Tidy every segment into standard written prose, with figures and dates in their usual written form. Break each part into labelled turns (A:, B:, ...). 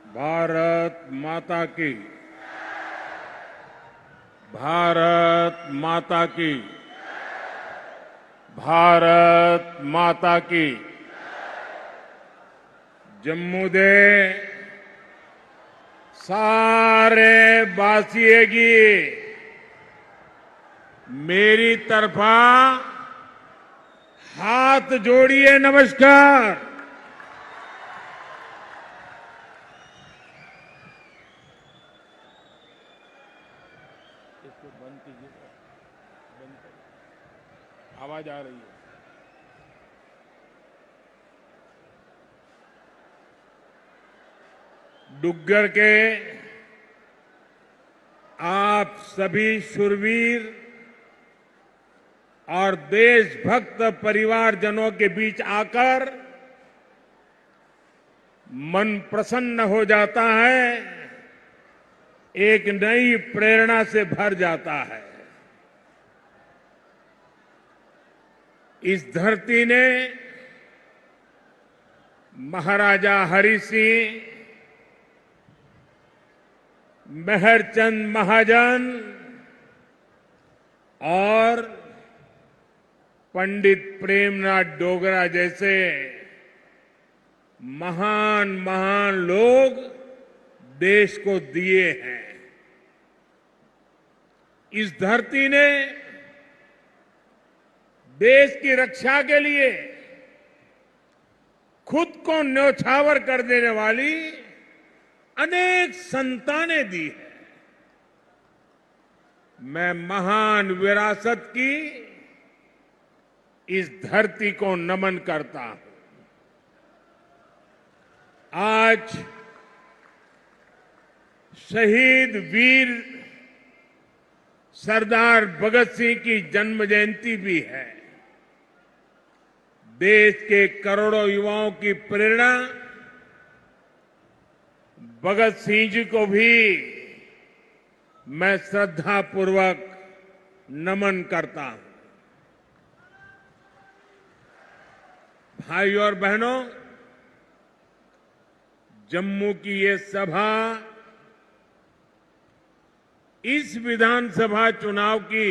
A: भारत माता की। भारत माता की। भारत माता की। जम्मू दे सारे बासिए की मेरी तरफा हाथ जोड़िए नमस्कार। इसको बंद कीजिए, बंद करिए, आवाज आ रही है। डुग्गर के आप सभी शूरवीर और देशभक्त परिवारजनों के बीच आकर मन प्रसन्न हो जाता है, एक नई प्रेरणा से भर जाता है। इस धरती ने महाराजा हरि सिंह, मेहरचंद महाजन और पंडित प्रेमनाथ डोगरा जैसे महान महान लोग देश को दिए हैं। इस धरती ने देश की रक्षा के लिए खुद को न्यौछावर कर देने वाली अनेक संतानें दी है। मैं महान विरासत की इस धरती को नमन करता हूं। आज शहीद वीर सरदार भगत सिंह की जन्म जयंती भी है। देश के करोड़ों युवाओं की प्रेरणा भगत सिंह जी को भी मैं श्रद्धापूर्वक नमन करता हूं। भाइयों और बहनों, जम्मू की ये सभा इस विधानसभा चुनाव की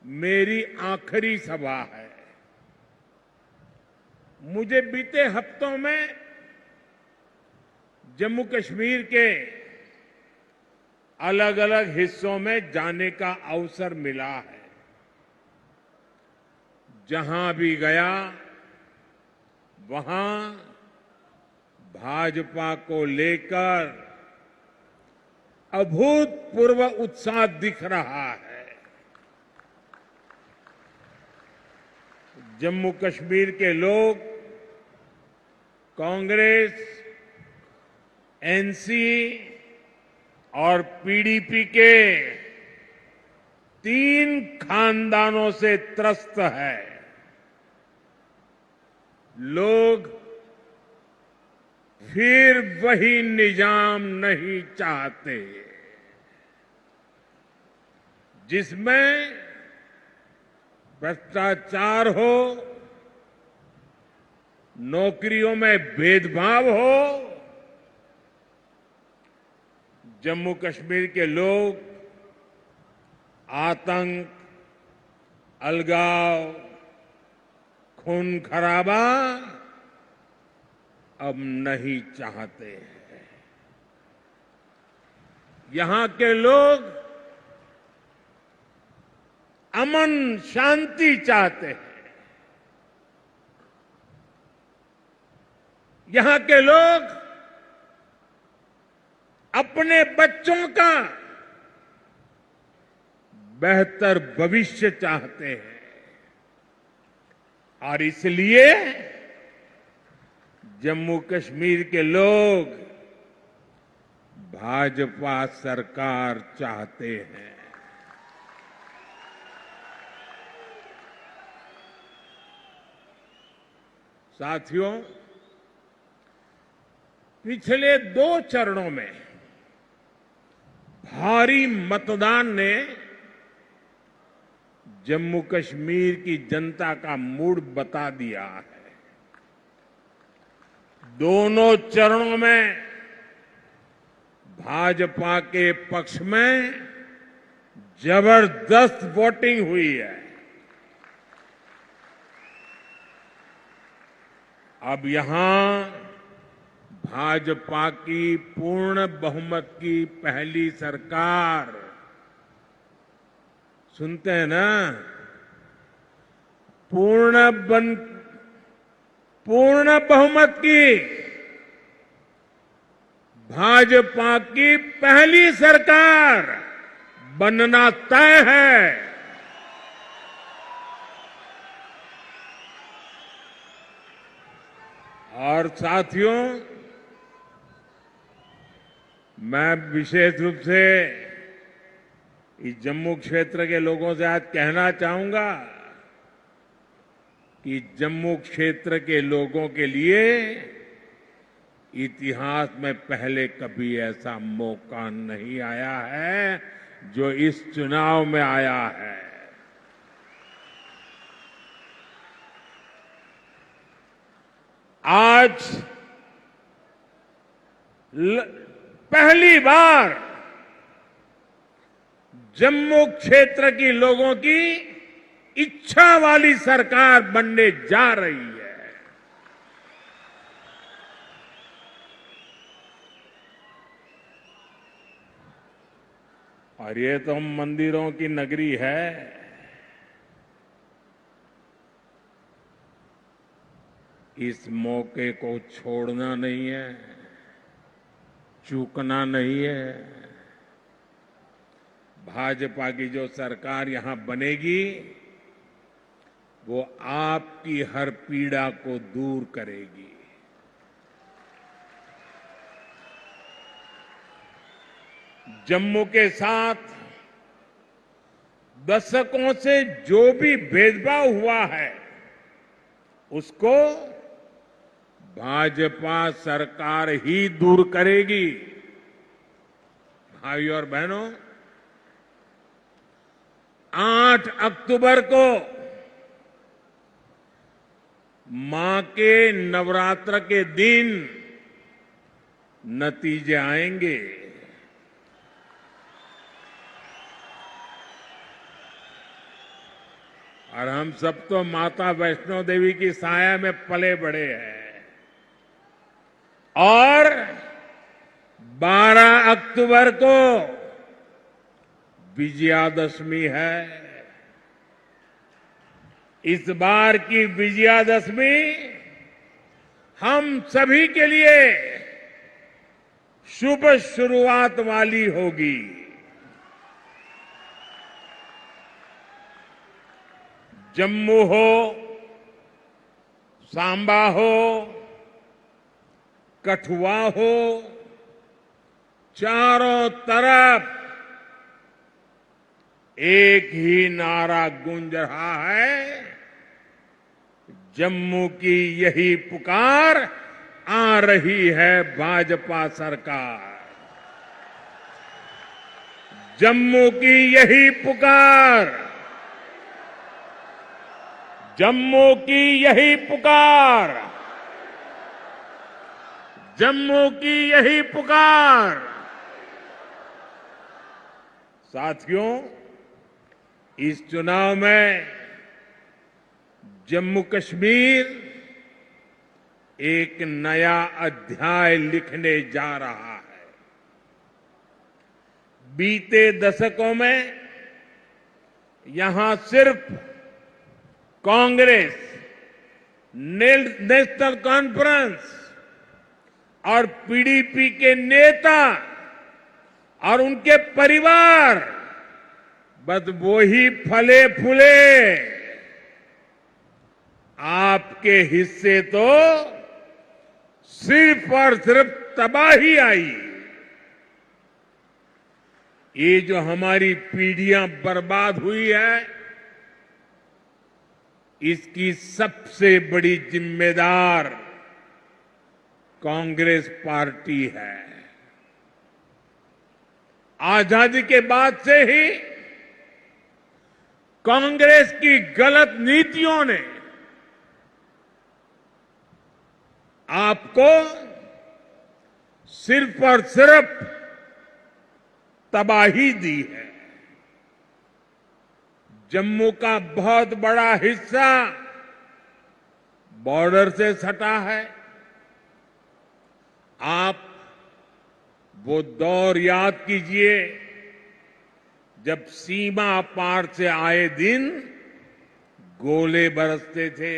A: मेरी आखिरी सभा है। मुझे बीते हफ्तों में जम्मू कश्मीर के अलग अलग हिस्सों में जाने का अवसर मिला है। जहां भी गया वहां भाजपा को लेकर अभूतपूर्व उत्साह दिख रहा है। जम्मू कश्मीर के लोग कांग्रेस, एनसी और पीडीपी के 3 खानदानों से त्रस्त है। लोग फिर वही निजाम नहीं चाहते जिसमें भ्रष्टाचार हो, नौकरियों में भेदभाव हो। जम्मू कश्मीर के लोग आतंक, अलगाव, खून खराबा अब नहीं चाहते हैं। यहां के लोग अमन शांति चाहते हैं। यहां के लोग अपने बच्चों का बेहतर भविष्य चाहते हैं और इसलिए जम्मू कश्मीर के लोग भाजपा सरकार चाहते हैं। साथियों, पिछले 2 चरणों में भारी मतदान ने जम्मू कश्मीर की जनता का मूड बता दिया है। दोनों चरणों में भाजपा के पक्ष में जबरदस्त वोटिंग हुई है। अब यहां भाजपा की पूर्ण बहुमत की पहली सरकार, सुनते हैं ना, पूर्ण बहुमत की भाजपा की पहली सरकार बनना तय है। और साथियों, मैं विशेष रूप से इस जम्मू क्षेत्र के लोगों से आज कहना चाहूंगा कि जम्मू क्षेत्र के लोगों के लिए इतिहास में पहले कभी ऐसा मौका नहीं आया है जो इस चुनाव में आया है। आज पहली बार जम्मू क्षेत्र की लोगों की इच्छा वाली सरकार बनने जा रही है। और ये तो मंदिरों की नगरी है। इस मौके को छोड़ना नहीं है, चूकना नहीं है। भाजपा की जो सरकार यहां बनेगी वो आपकी हर पीड़ा को दूर करेगी। जम्मू के साथ दशकों से जो भी भेदभाव हुआ है उसको भाजपा सरकार ही दूर करेगी। भाइयों और बहनों, 8 अक्टूबर को मां के नवरात्र के दिन नतीजे आएंगे। और हम सब तो माता वैष्णो देवी की साया में पले बड़े हैं। और 12 अक्टूबर को विजयादशमी है। इस बार की विजयादशमी हम सभी के लिए शुभ शुरुआत वाली होगी। जम्मू हो, सांबा हो, कठुआ हो, चारों तरफ एक ही नारा गूंज रहा है, जम्मू की यही पुकार, आ रही है भाजपा सरकार। जम्मू की यही पुकार, जम्मू की यही पुकार, जम्मू की यही पुकार। साथियों, इस चुनाव में जम्मू कश्मीर एक नया अध्याय लिखने जा रहा है। बीते दशकों में यहां सिर्फ कांग्रेस, नेशनल कॉन्फ्रेंस और पीडीपी के नेता और उनके परिवार बस वो ही फले फूले। आपके हिस्से तो सिर्फ और सिर्फ तबाही आई। ये जो हमारी पीढ़ियां बर्बाद हुई है, इसकी सबसे बड़ी जिम्मेदार कांग्रेस पार्टी है। आजादी के बाद से ही कांग्रेस की गलत नीतियों ने आपको सिर्फ और सिर्फ तबाही दी है। जम्मू का बहुत बड़ा हिस्सा बॉर्डर से सटा है। आप वो दौर याद कीजिए जब सीमा पार से आए दिन गोले बरसते थे।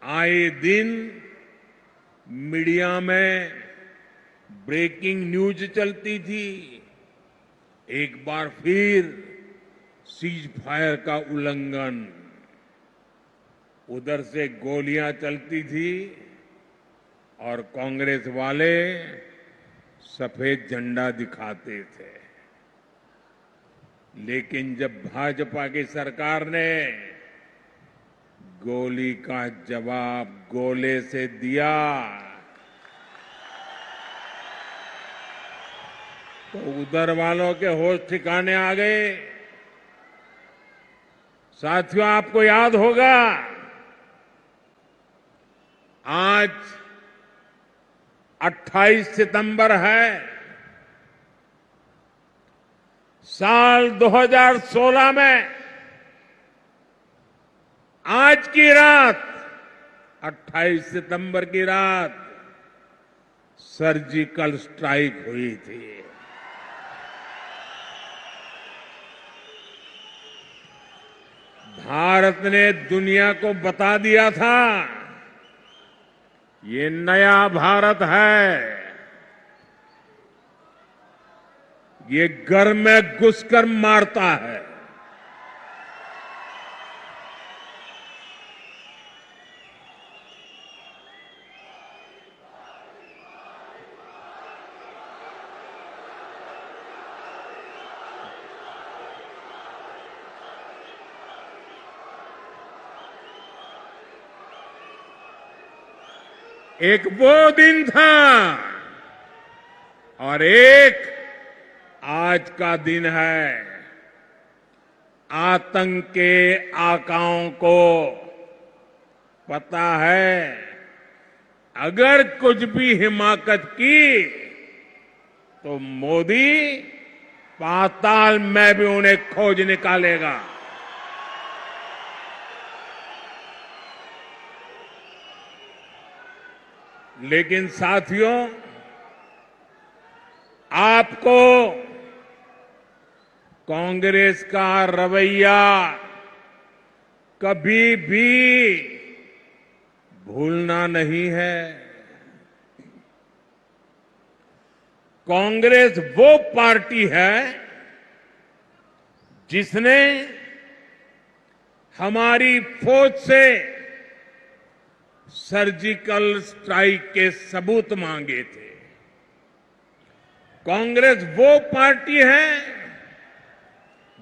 A: आए दिन मीडिया में ब्रेकिंग न्यूज चलती थी। एक बार फिर सीज फायर का उल्लंघन, उधर से गोलियां चलती थी और कांग्रेस वाले सफेद झंडा दिखाते थे। लेकिन जब भाजपा की सरकार ने गोली का जवाब गोले से दिया तो उधर वालों के होश ठिकाने आ गए। साथियों, आपको याद होगा आज 28 सितंबर है। साल 2016 में आज की रात 28 सितंबर की रात सर्जिकल स्ट्राइक हुई थी। भारत ने दुनिया को बता दिया था ये नया भारत है। ये घर में घुसकर मारता है। एक वो दिन था और एक आज का दिन है। आतंक के आकाओं को पता है अगर कुछ भी हिमाकत की तो मोदी पाताल में भी उन्हें खोज निकालेगा। लेकिन साथियों, आपको कांग्रेस का रवैया कभी भी भूलना नहीं है। कांग्रेस वो पार्टी है जिसने हमारी फौज से सर्जिकल स्ट्राइक के सबूत मांगे थे। कांग्रेस वो पार्टी है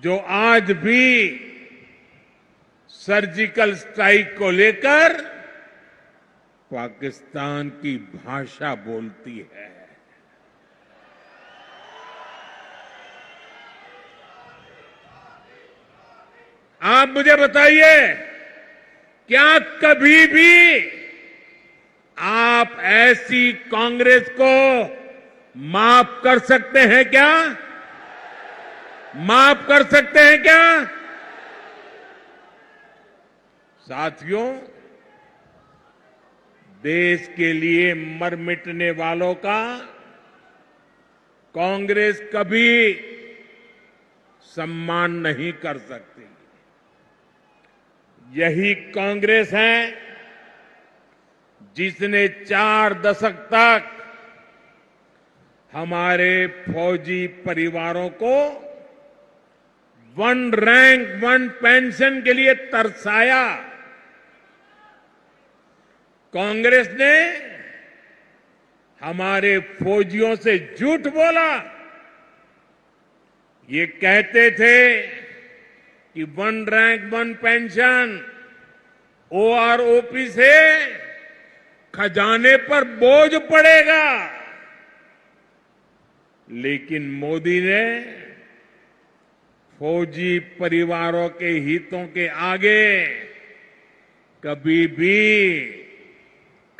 A: जो आज भी सर्जिकल स्ट्राइक को लेकर पाकिस्तान की भाषा बोलती है। आप मुझे बताइए, क्या कभी भी आप ऐसी कांग्रेस को माफ कर सकते हैं क्या? माफ कर सकते हैं क्या? साथियों, देश के लिए मर मिटने वालों का कांग्रेस कभी सम्मान नहीं कर सकती। यही कांग्रेस है जिसने 4 दशक तक हमारे फौजी परिवारों को 1 रैंक 1 पेंशन के लिए तरसाया। कांग्रेस ने हमारे फौजियों से झूठ बोला। ये कहते थे कि 1 रैंक 1 पेंशन ओआरओपी से खजाने पर बोझ पड़ेगा। लेकिन मोदी ने फौजी परिवारों के हितों के आगे कभी भी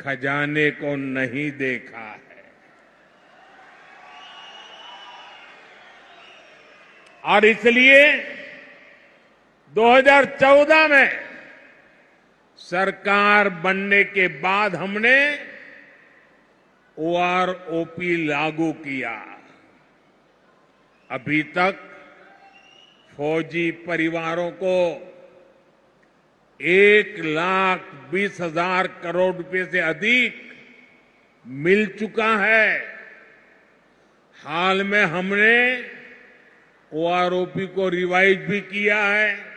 A: खजाने को नहीं देखा है। और इसलिए 2014 में सरकार बनने के बाद हमने ओआरओपी लागू किया। अभी तक फौजी परिवारों को 1,20,000 करोड़ रुपए से अधिक मिल चुका है। हाल में हमने ओआरओपी को रिवाइज भी किया है,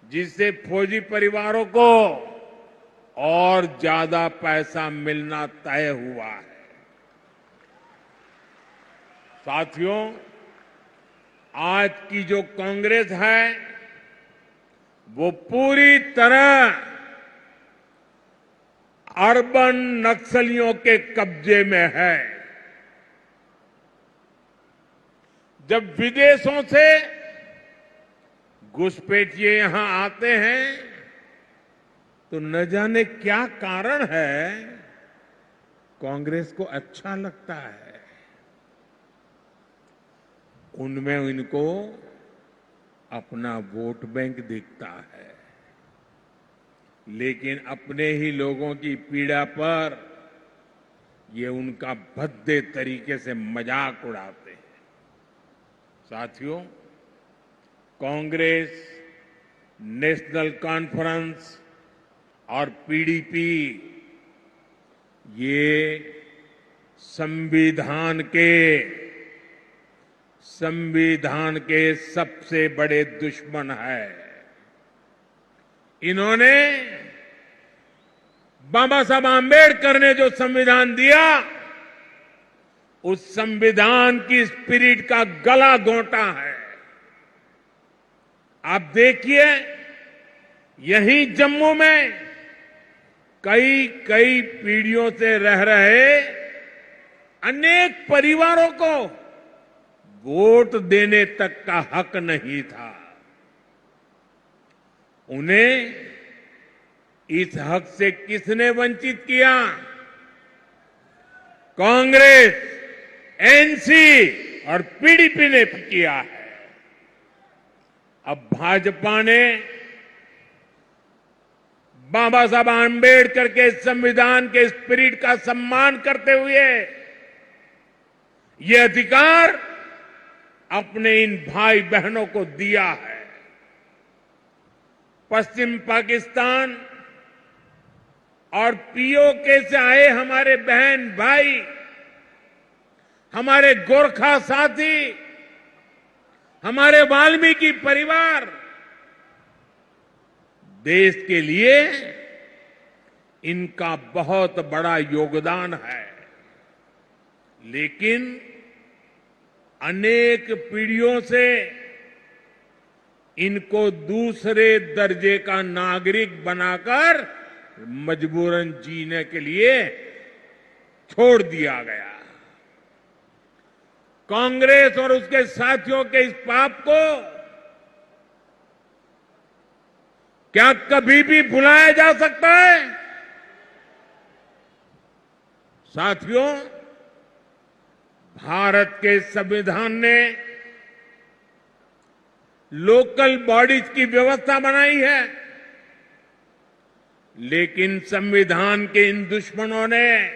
A: जिससे फौजी परिवारों को और ज्यादा पैसा मिलना तय हुआ है। साथियों, आज की जो कांग्रेस है वो पूरी तरह अर्बन नक्सलियों के कब्जे में है। जब विदेशों से घुसपैठिए यहां आते हैं तो न जाने क्या कारण है, कांग्रेस को अच्छा लगता है। उनमें इनको अपना वोट बैंक दिखता है, लेकिन अपने ही लोगों की पीड़ा पर ये उनका भद्दे तरीके से मजाक उड़ाते हैं। साथियों, कांग्रेस, नेशनल कॉन्फ्रेंस और पीडीपी ये संविधान के सबसे बड़े दुश्मन है। इन्होंने बाबा साहब आंबेडकर ने जो संविधान दिया, उस संविधान की स्पिरिट का गला घोंटा है। आप देखिए, यहीं जम्मू में कई पीढ़ियों से रह रहे अनेक परिवारों को वोट देने तक का हक नहीं था। उन्हें इस हक से किसने वंचित किया? कांग्रेस, एनसी और पीडीपी ने किया है। अब भाजपा ने बाबा साहब आंबेडकर के संविधान के स्पिरिट का सम्मान करते हुए ये अधिकार अपने इन भाई बहनों को दिया है। पश्चिम पाकिस्तान और पीओके से आए हमारे बहन भाई, हमारे गोरखा साथी, हमारे वाल्मीकि परिवार देश के लिए इनका बहुत बड़ा योगदान है। लेकिन अनेक पीढ़ियों से इनको दूसरे दर्जे का नागरिक बनाकर मजबूरन जीने के लिए छोड़ दिया गया। कांग्रेस और उसके साथियों के इस पाप को क्या कभी भी भुलाया जा सकता है? साथियों, भारत के संविधान ने लोकल बॉडीज की व्यवस्था बनाई है, लेकिन संविधान के इन दुश्मनों ने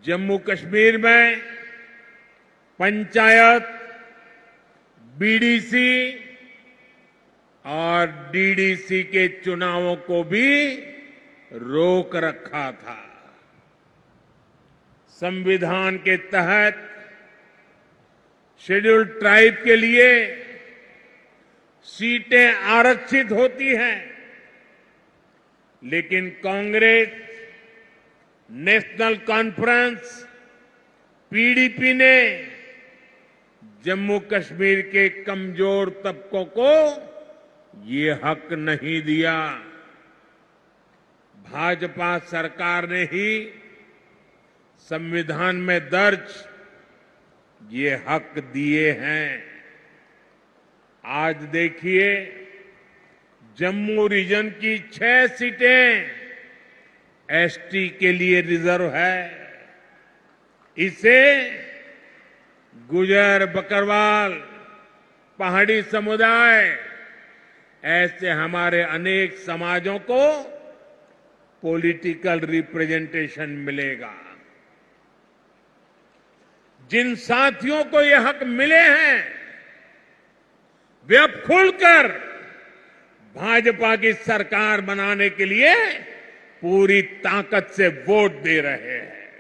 A: जम्मू कश्मीर में पंचायत, बीडीसी और डीडीसी के चुनावों को भी रोक रखा था। संविधान के तहत शेड्यूल्ड ट्राइब के लिए सीटें आरक्षित होती हैं, लेकिन कांग्रेस, नेशनल कॉन्फ्रेंस, पीडीपी ने जम्मू कश्मीर के कमजोर तबकों को ये हक नहीं दिया। भाजपा सरकार ने ही संविधान में दर्ज ये हक दिए हैं। आज देखिए, जम्मू रीजन की 6 सीटें एसटी के लिए रिजर्व है। इसे गुजर, बकरवाल, पहाड़ी समुदाय, ऐसे हमारे अनेक समाजों को पॉलिटिकल रिप्रेजेंटेशन मिलेगा। जिन साथियों को ये हक मिले हैं वे अब खुलकर भाजपा की सरकार बनाने के लिए पूरी ताकत से वोट दे रहे हैं।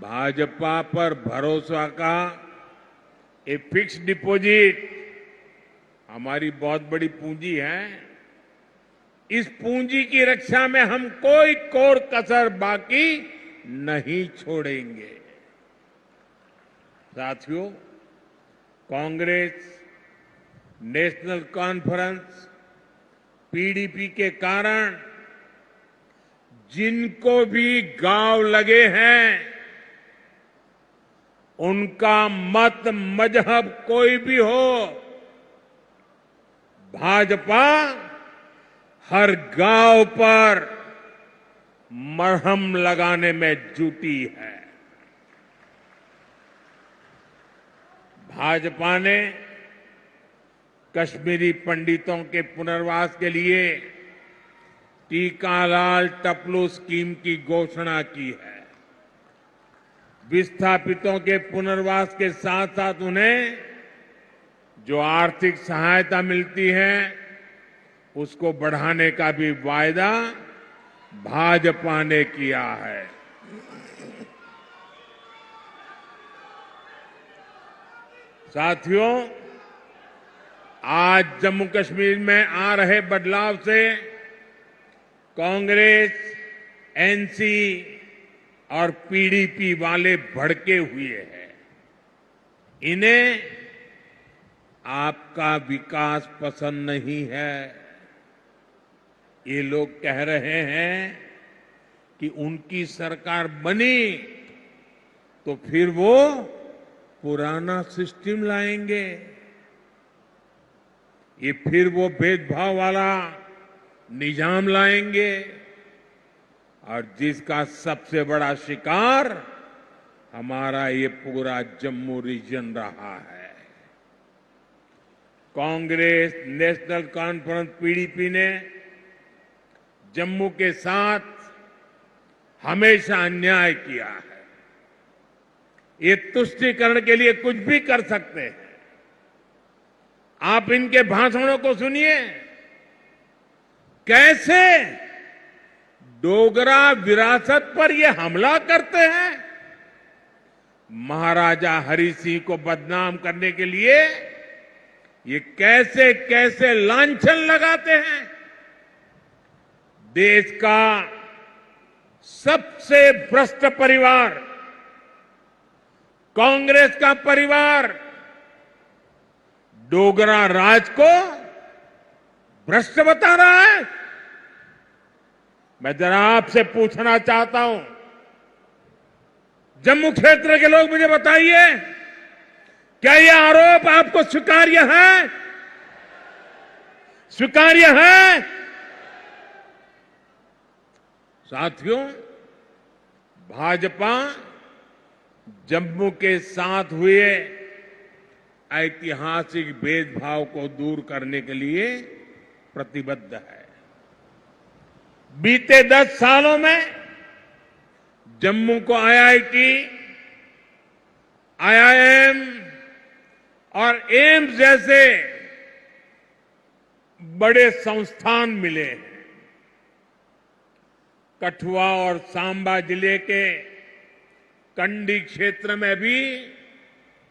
A: भाजपा पर भरोसा का ये फिक्स डिपॉजिट हमारी बहुत बड़ी पूंजी है। इस पूंजी की रक्षा में हम कोई कोर कसर बाकी नहीं छोड़ेंगे। साथियों, कांग्रेस, नेशनल कॉन्फ्रेंस, पीडीपी के कारण जिनको भी गांव लगे हैं, उनका मत मजहब कोई भी हो, भाजपा हर गांव पर मरहम लगाने में जुटी है। भाजपा ने कश्मीरी पंडितों के पुनर्वास के लिए टीकालाल टपलू स्कीम की घोषणा की है। विस्थापितों के पुनर्वास के साथ साथ उन्हें जो आर्थिक सहायता मिलती है उसको बढ़ाने का भी वायदा भाजपा ने किया है। साथियों, आज जम्मू कश्मीर में आ रहे बदलाव से कांग्रेस, एनसी और पीडीपी वाले भड़के हुए हैं। इन्हें आपका विकास पसंद नहीं है। ये लोग कह रहे हैं कि उनकी सरकार बनी तो फिर वो पुराना सिस्टम लाएंगे। ये फिर वो भेदभाव वाला निजाम लाएंगे और जिसका सबसे बड़ा शिकार हमारा ये पूरा जम्मू रीजन रहा है। कांग्रेस, नेशनल कॉन्फ्रेंस, पीडीपी ने जम्मू के साथ हमेशा अन्याय किया है। ये तुष्टीकरण के लिए कुछ भी कर सकते हैं। आप इनके भाषणों को सुनिए, कैसे डोगरा विरासत पर ये हमला करते हैं। महाराजा हरि सिंह को बदनाम करने के लिए ये कैसे कैसे लांछन लगाते हैं। देश का सबसे भ्रष्ट परिवार कांग्रेस का परिवार डोगरा राज को भ्रष्ट बता रहा है। मैं जरा आपसे पूछना चाहता हूं, जम्मू क्षेत्र के लोग मुझे बताइए, क्या यह आरोप आपको स्वीकार्य है? स्वीकार्य है? साथियों, भाजपा जम्मू के साथ हुए ऐतिहासिक भेदभाव को दूर करने के लिए प्रतिबद्ध है। बीते 10 सालों में जम्मू को आईआईटी, आईआईएम और एम्स जैसे बड़े संस्थान मिले हैं। कठुआ और सांबा जिले के कंडी क्षेत्र में भी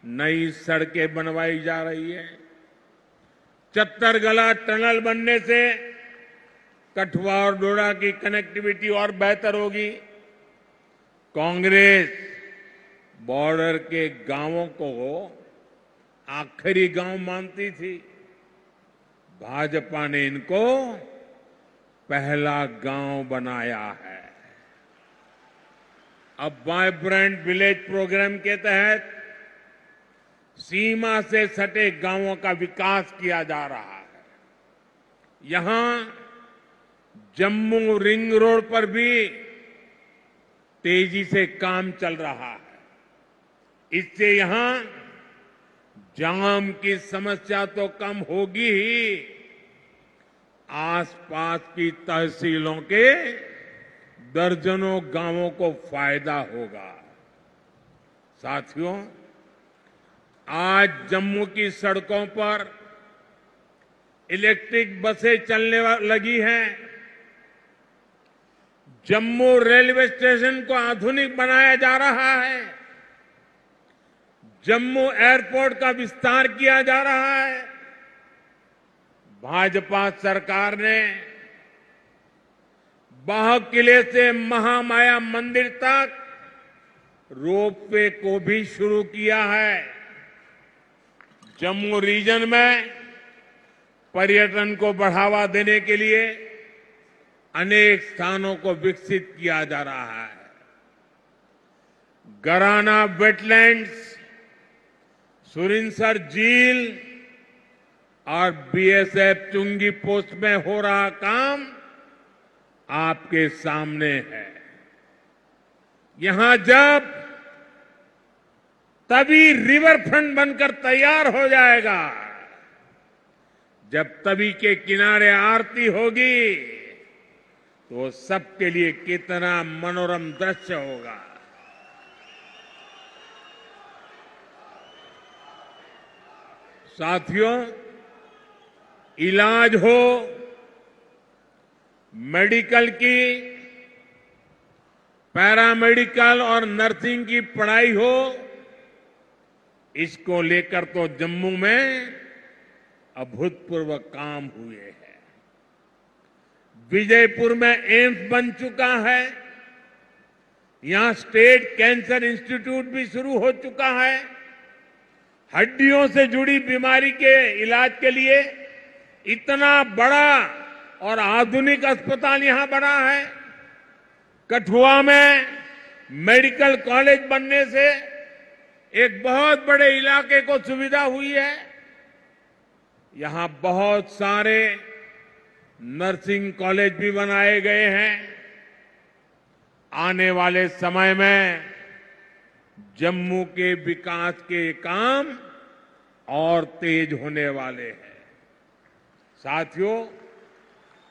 A: नई सड़कें बनवाई जा रही है। चत्तरगला टनल बनने से कठुआ और डोडा की कनेक्टिविटी और बेहतर होगी। कांग्रेस बॉर्डर के गांवों को आखिरी गांव मानती थी। भाजपा ने इनको पहला गांव बनाया है। अब वाइब्रेंट विलेज प्रोग्राम के तहत सीमा से सटे गांवों का विकास किया जा रहा है। यहां जम्मू रिंग रोड पर भी तेजी से काम चल रहा है। इससे यहां जाम की समस्या तो कम होगी ही, आसपास की तहसीलों के दर्जनों गांवों को फायदा होगा। साथियों, आज जम्मू की सड़कों पर इलेक्ट्रिक बसें चलने लगी हैं। जम्मू रेलवे स्टेशन को आधुनिक बनाया जा रहा है। जम्मू एयरपोर्ट का विस्तार किया जा रहा है। भाजपा सरकार ने बाह किले से महामाया मंदिर तक रोपवे को भी शुरू किया है। जम्मू रीजन में पर्यटन को बढ़ावा देने के लिए अनेक स्थानों को विकसित किया जा रहा है। गराना वेटलैंड्स, सुरिनसर झील और बीएसएफ चुंगी पोस्ट में हो रहा काम आपके सामने है। यहां जब तभी रिवर फ्रंट बनकर तैयार हो जाएगा, जब तवी के किनारे आरती होगी तो सबके लिए कितना मनोरम दृश्य होगा। साथियों, इलाज हो, मेडिकल की, पैरामेडिकल और नर्सिंग की पढ़ाई हो, इसको लेकर तो जम्मू में अभूतपूर्व काम हुए हैं। विजयपुर में एम्स बन चुका है। यहां स्टेट कैंसर इंस्टीट्यूट भी शुरू हो चुका है। हड्डियों से जुड़ी बीमारी के इलाज के लिए इतना बड़ा और आधुनिक अस्पताल यहां बना है। कठुआ में मेडिकल कॉलेज बनने से एक बहुत बड़े इलाके को सुविधा हुई है। यहां बहुत सारे नर्सिंग कॉलेज भी बनाए गए हैं। आने वाले समय में जम्मू के विकास के काम और तेज होने वाले हैं। साथियों,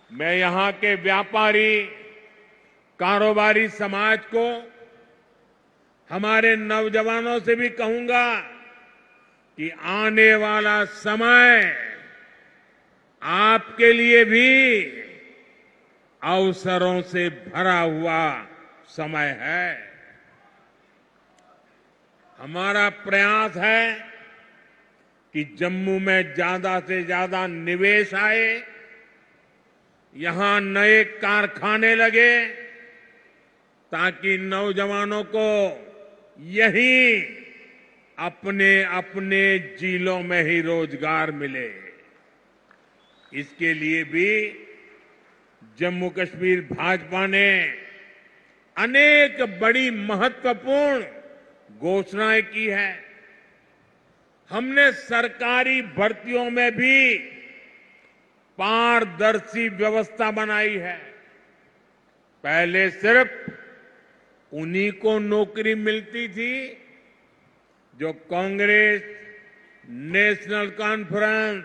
A: मैं यहां के व्यापारी, कारोबारी समाज को, हमारे नौजवानों से भी कहूंगा कि आने वाला समय आपके लिए भी अवसरों से भरा हुआ समय है। हमारा प्रयास है कि जम्मू में ज्यादा से ज्यादा निवेश आए, यहां नए कारखाने लगे, ताकि नौजवानों को यहीं अपने अपने जिलों में ही रोजगार मिले। इसके लिए भी जम्मू कश्मीर भाजपा ने अनेक बड़ी महत्वपूर्ण घोषणाएं की है। हमने सरकारी भर्तियों में भी पारदर्शी व्यवस्था बनाई है। पहले सिर्फ उन्हीं को नौकरी मिलती थी जो कांग्रेस, नेशनल कॉन्फ्रेंस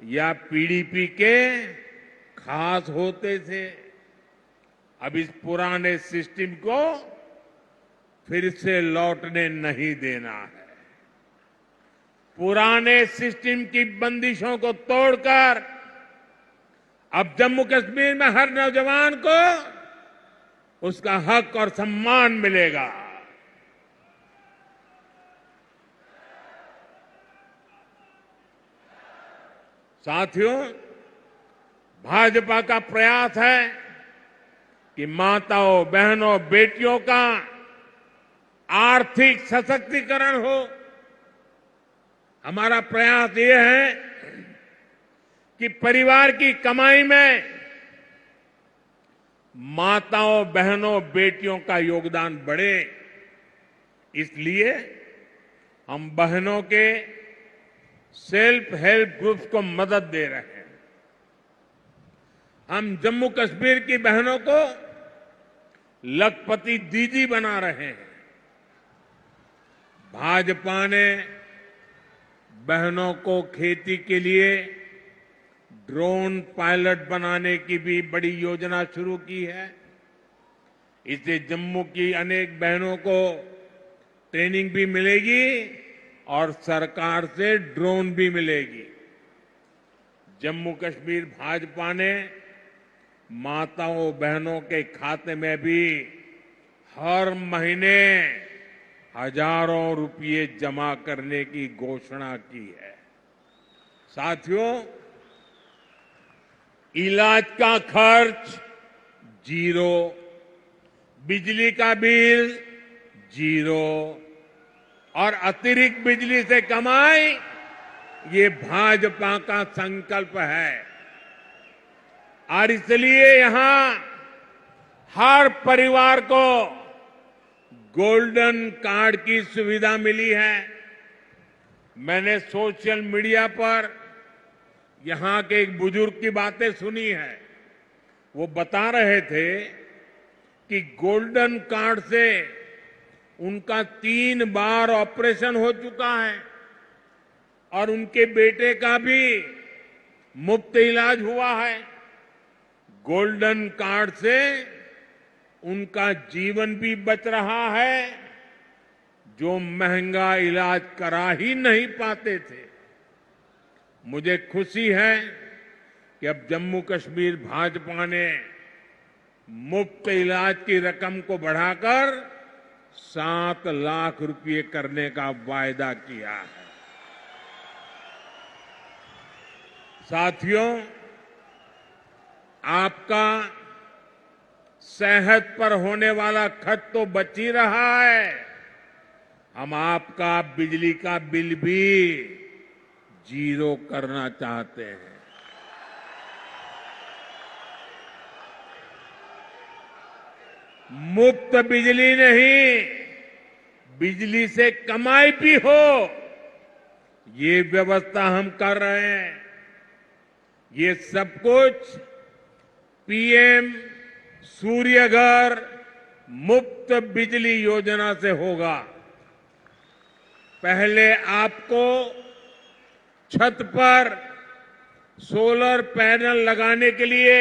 A: या पीडीपी के खास होते थे। अब इस पुराने सिस्टम को फिर से लौटने नहीं देना है। पुराने सिस्टम की बंदिशों को तोड़कर अब जम्मू कश्मीर में हर नौजवान को उसका हक और सम्मान मिलेगा। साथियों, भाजपा का प्रयास है कि माताओं, बहनों, बेटियों का आर्थिक सशक्तिकरण हो। हमारा प्रयास ये है कि परिवार की कमाई में माताओं, बहनों, बेटियों का योगदान बढ़े। इसलिए हम बहनों के सेल्फ हेल्प ग्रुप्स को मदद दे रहे हैं। हम जम्मू कश्मीर की बहनों को लखपति दीदी बना रहे हैं। भाजपा ने बहनों को खेती के लिए ड्रोन पायलट बनाने की भी बड़ी योजना शुरू की है। इससे जम्मू की अनेक बहनों को ट्रेनिंग भी मिलेगी और सरकार से ड्रोन भी मिलेगी। जम्मू कश्मीर भाजपा ने माताओं बहनों के खाते में भी हर महीने हजारों रुपये जमा करने की घोषणा की है। साथियों, इलाज का खर्च जीरो, बिजली का बिल जीरो और अतिरिक्त बिजली से कमाई, ये भाजपा का संकल्प है। और इसलिए यहां हर परिवार को गोल्डन कार्ड की सुविधा मिली है। मैंने सोशल मीडिया पर यहां के एक बुजुर्ग की बातें सुनी है। वो बता रहे थे कि गोल्डन कार्ड से उनका 3 बार ऑपरेशन हो चुका है और उनके बेटे का भी मुफ्त इलाज हुआ है। गोल्डन कार्ड से उनका जीवन भी बच रहा है, जो महंगा इलाज करा ही नहीं पाते थे। मुझे खुशी है कि अब जम्मू कश्मीर भाजपा ने मुफ्त इलाज की रकम को बढ़ाकर 7 लाख रुपये करने का वायदा किया है। साथियों, आपका सेहत पर होने वाला खर्च तो बच ही रहा है। हम आपका बिजली का बिल भी जीरो करना चाहते हैं। मुफ्त बिजली नहीं, बिजली से कमाई भी हो, ये व्यवस्था हम कर रहे हैं। ये सब कुछ पीएम सूर्य घर मुफ्त बिजली योजना से होगा। पहले आपको छत पर सोलर पैनल लगाने के लिए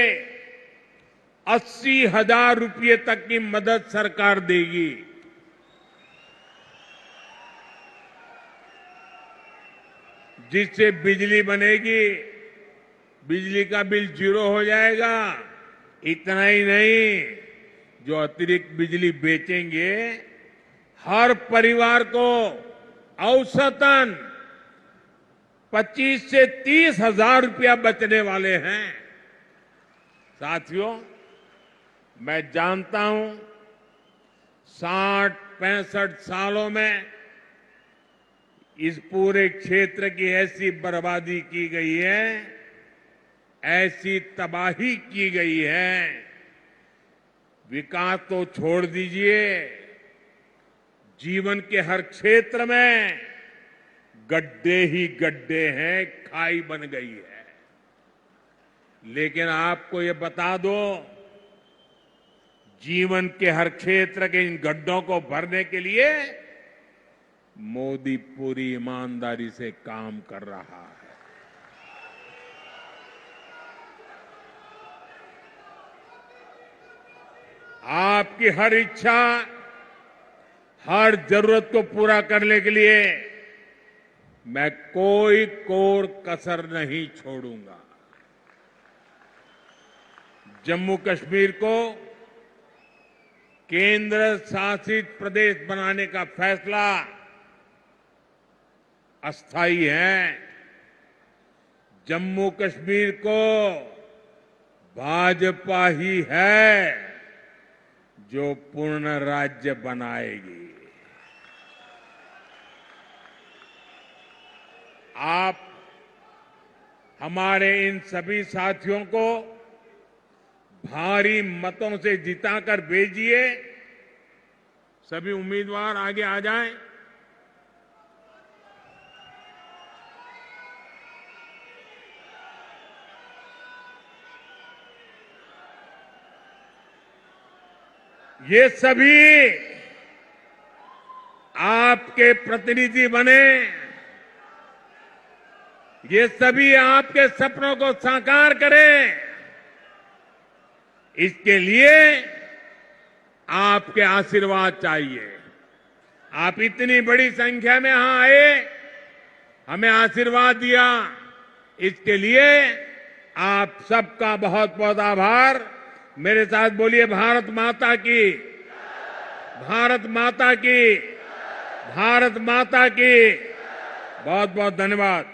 A: 80,000 रुपये तक की मदद सरकार देगी। जिससे बिजली बनेगी, बिजली का बिल जीरो हो जाएगा। इतना ही नहीं, जो अतिरिक्त बिजली बेचेंगे, हर परिवार को औसतन 25 से 30,000 रुपया बचने वाले हैं। साथियों, मैं जानता हूं 60-65 सालों में इस पूरे क्षेत्र की ऐसी बर्बादी की गई है, ऐसी तबाही की गई है, विकास तो छोड़ दीजिए, जीवन के हर क्षेत्र में गड्ढे ही गड्ढे हैं, खाई बन गई है। लेकिन आपको ये बता दो, जीवन के हर क्षेत्र के इन गड्ढों को भरने के लिए मोदी पूरी ईमानदारी से काम कर रहा है। आपकी हर इच्छा, हर जरूरत को पूरा करने के लिए मैं कोई कोर कसर नहीं छोड़ूंगा। जम्मू कश्मीर को केंद्र शासित प्रदेश बनाने का फैसला अस्थायी है। जम्मू कश्मीर को भाजपा ही है जो पूर्ण राज्य बनाएगी। आप हमारे इन सभी साथियों को भारी मतों से जिताकर भेजिए। सभी उम्मीदवार आगे आ जाएं। ये सभी आपके प्रतिनिधि बने, ये सभी आपके सपनों को साकार करें, इसके लिए आपके आशीर्वाद चाहिए। आप इतनी बड़ी संख्या में यहां आए, हमें आशीर्वाद दिया, इसके लिए आप सबका बहुत बहुत आभार। मेरे साथ बोलिए भारत माता की, भारत माता की, भारत माता की। बहुत बहुत धन्यवाद।